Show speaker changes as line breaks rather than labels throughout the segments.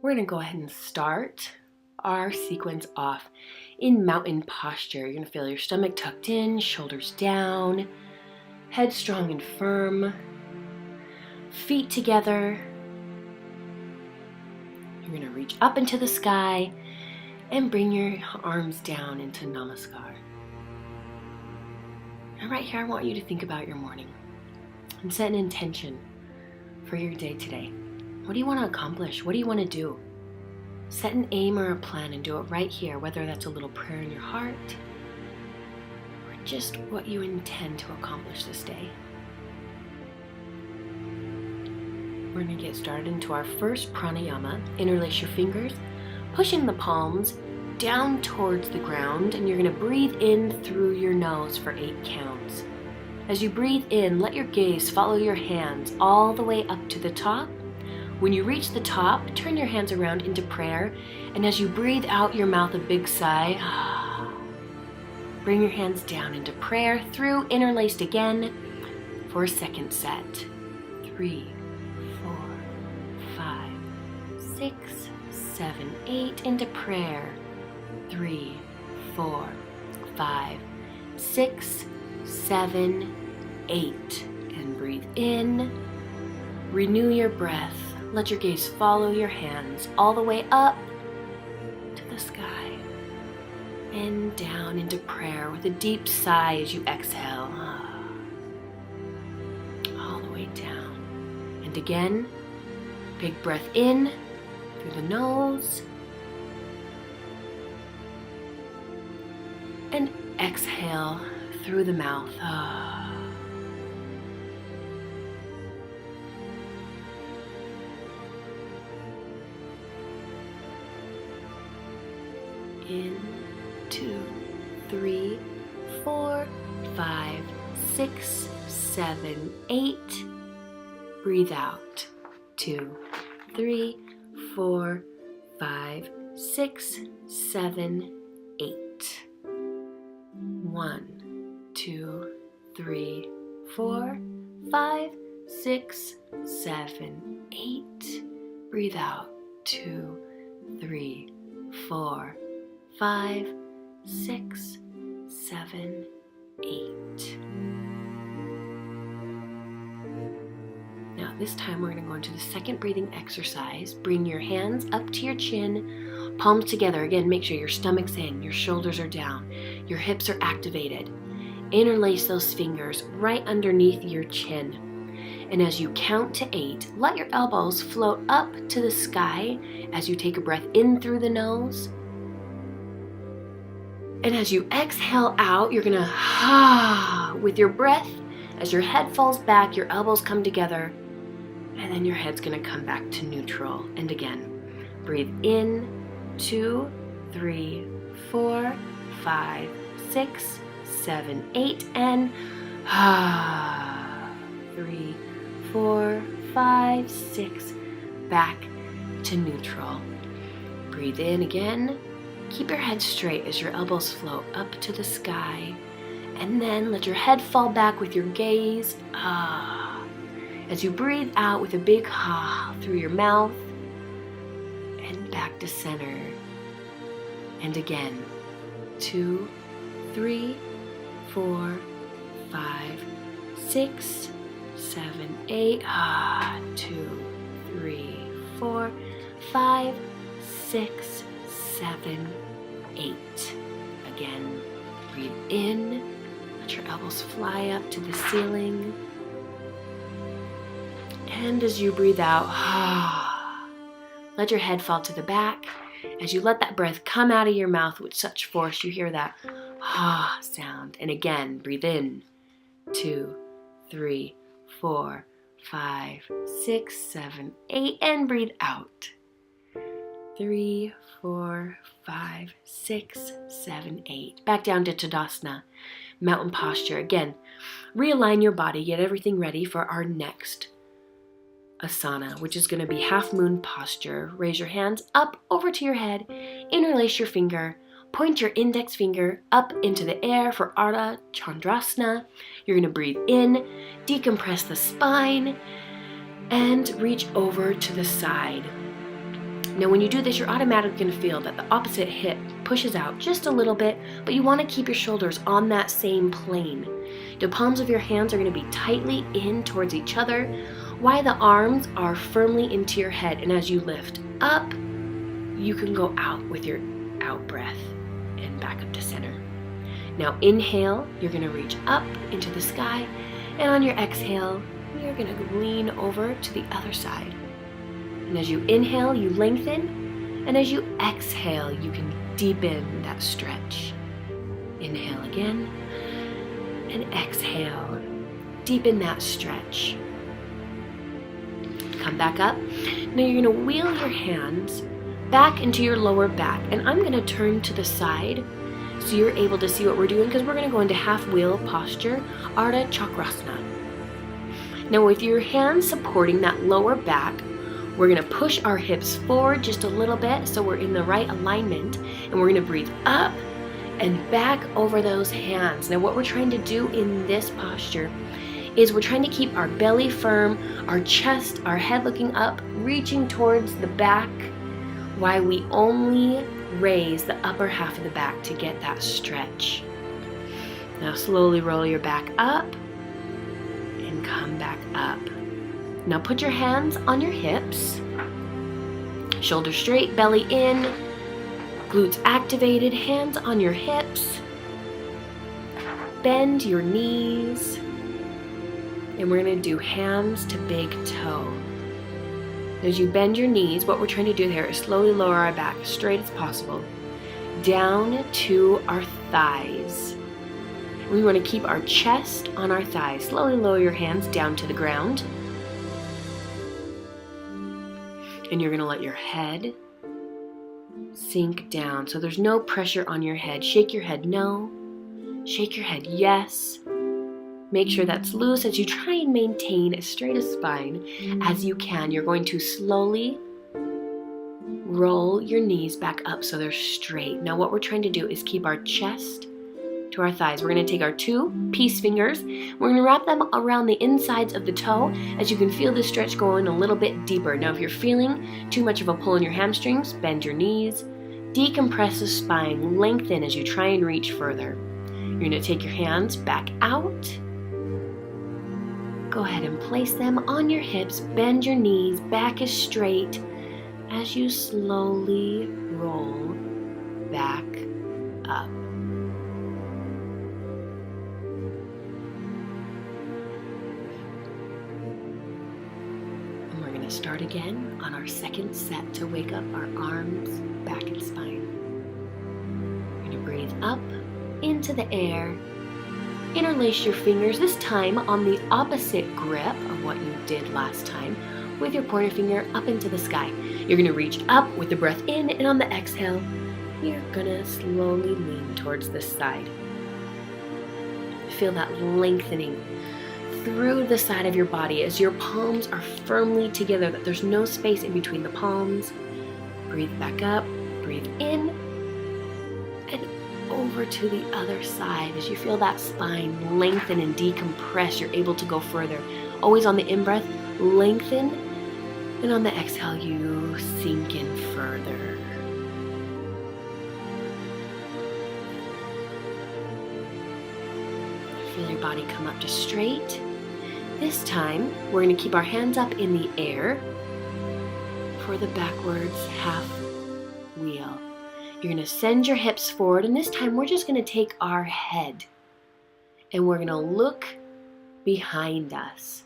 We're going to go ahead and start our sequence off in mountain posture. You're going to feel your stomach tucked in, shoulders down, head strong and firm, feet together. You're going to reach up into the sky and bring your arms down into Namaskar. And right here, I want you to think about your morning and set an intention for your day today. What do you want to accomplish? What do you want to do? Set an aim or a plan and do it right here, whether that's a little prayer in your heart or just what you intend to accomplish this day. We're going to get started into our first pranayama. Interlace your fingers, pushing the palms down towards the ground, and you're going to breathe in through your nose for 8 counts. As you breathe in, let your gaze follow your hands all the way up to the top. When you reach the top, turn your hands around into prayer, and as you breathe out your mouth a big sigh, bring your hands down into prayer through, interlaced again for a second set. 3, 4, 5, 6, 7, 8 into prayer. 3, 4, 5, 6, 7, 8. And breathe in. Renew your breath. Let your gaze follow your hands all the way up to the sky and down into prayer with a deep sigh as you exhale. All the way down. And again, big breath in through the nose. And exhale through the mouth. In 2, 3, 4, 5, 6, 7, 8. Breathe out. 2, 3, 4, 5, 6, 7, 8. 1, 2, 3, 4, 5, 6, 7, 8. Breathe out. 2, 3, 4, 5, 6, 7, 8. Now this time we're going to go into the second breathing exercise. Bring your hands up to your chin, palms together. Again, make sure your stomach's in, your shoulders are down, your hips are activated. Interlace those fingers right underneath your chin. And as you count to 8, let your elbows float up to the sky as you take a breath in through the nose. And as you exhale out, you're going to with your breath. As your head falls back, your elbows come together, and then your head's going to come back to neutral. And again, breathe in, 2, 3, 4, 5, 6, 7, 8, and 3, 4, 5, 6, back to neutral. Breathe in again. Keep your head straight as your elbows float up to the sky. And then let your head fall back with your gaze. As you breathe out with a big through your mouth. And back to center. And again. 2, 3, 4, 5, 6, 7, 8. 2, 3, 4, 5, 6, 7, 8. Again, breathe in. Let your elbows fly up to the ceiling. And as you breathe out, let your head fall to the back. As you let that breath come out of your mouth with such force, you hear that sound. And again, breathe in. 2, 3, 4, 5, 6, 7, 8. And breathe out. 3, 4, 5, 6, 7, 8. Back down to Tadasana, mountain posture. Again, realign your body, get everything ready for our next asana, which is going to be half moon posture. Raise your hands up over to your head, interlace your finger, point your index finger up into the air for Ardha Chandrasana. You're going to breathe in, decompress the spine, and reach over to the side. Now when you do this, you're automatically going to feel that the opposite hip pushes out just a little bit, but you want to keep your shoulders on that same plane. The palms of your hands are going to be tightly in towards each other, while the arms are firmly into your head. And as you lift up, you can go out with your out breath and back up to center. Now inhale, you're going to reach up into the sky, and on your exhale, you're going to lean over to the other side. And as you inhale, you lengthen, and as you exhale, you can deepen that stretch. Inhale again, and exhale. Deepen that stretch. Come back up. Now you're going to wheel your hands back into your lower back, and I'm going to turn to the side so you're able to see what we're doing, because we're going to go into half wheel posture, Ardha Chakrasana. Now with your hands supporting that lower back, we're going to push our hips forward just a little bit so we're in the right alignment, and we're going to breathe up and back over those hands. Now what we're trying to do in this posture is we're trying to keep our belly firm, our chest, our head looking up, reaching towards the back, while we only raise the upper half of the back to get that stretch. Now slowly roll your back up and come back up. Now put your hands on your hips, shoulders straight, belly in, glutes activated, hands on your hips. Bend your knees, and we're going to do hands to big toe. As you bend your knees, what we're trying to do here is slowly lower our back as straight as possible, down to our thighs. We want to keep our chest on our thighs. Slowly lower your hands down to the ground. And you're going to let your head sink down. So there's no pressure on your head. Shake your head no. Shake your head yes. Make sure that's loose as you try and maintain as straight a spine as you can. You're going to slowly roll your knees back up so they're straight. Now what we're trying to do is keep our chest to our thighs. We're going to take our two peace fingers. We're going to wrap them around the insides of the toe as you can feel the stretch going a little bit deeper. Now if you're feeling too much of a pull in your hamstrings, bend your knees, decompress the spine, lengthen as you try and reach further. You're going to take your hands back out. Go ahead and place them on your hips, bend your knees, back is straight as you slowly roll back up. And we're going to start again on our second set to wake up our arms, back, and spine. We're going to breathe up into the air. Interlace your fingers, this time on the opposite grip of what you did last time, with your pointer finger up into the sky. You're going to reach up with the breath in, and on the exhale, you're going to slowly lean towards the side. Feel that lengthening through the side of your body as your palms are firmly together, that there's no space in between the palms. Breathe back up, breathe in, and over to the other side. As you feel that spine lengthen and decompress, you're able to go further. Always on the in-breath, lengthen, and on the exhale, you sink in further. Feel your body come up to straight. This time, we're going to keep our hands up in the air for the backwards half wheel. You're going to send your hips forward, and this time we're just going to take our head and we're going to look behind us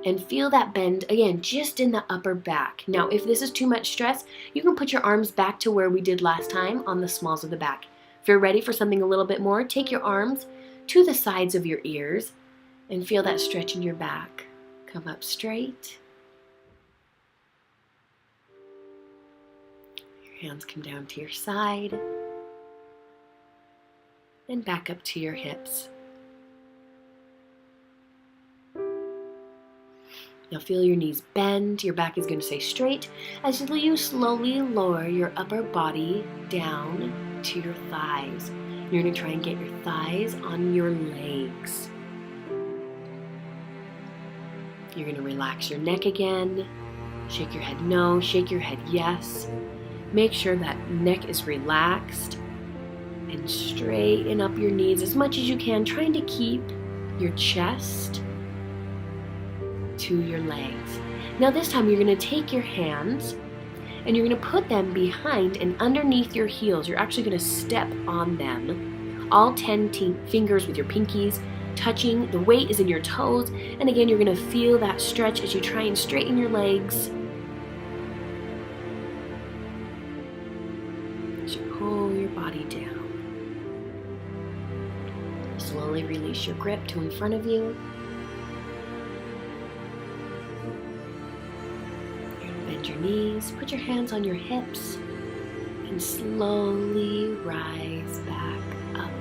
and feel that bend again just in the upper back. Now if this is too much stress, you can put your arms back to where we did last time on the smalls of the back. If you're ready for something a little bit more, take your arms to the sides of your ears and feel that stretch in your back. Come up straight. Hands come down to your side and back up to your hips. Now feel your knees bend, your back is going to stay straight as you slowly lower your upper body down to your thighs. You're going to try and get your thighs on your legs. You're going to relax your neck again. Shake your head no, shake your head yes. Make sure that neck is relaxed and straighten up your knees as much as you can, trying to keep your chest to your legs. Now this time you're going to take your hands and you're going to put them behind and underneath your heels. You're actually going to step on them. All 10 fingers with your pinkies touching. The weight is in your toes. And again, you're going to feel that stretch as you try and straighten your legs. As you pull your body down. Slowly release your grip to in front of you. Bend your knees, put your hands on your hips, and slowly rise back up.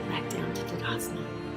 Back down to Tadasana.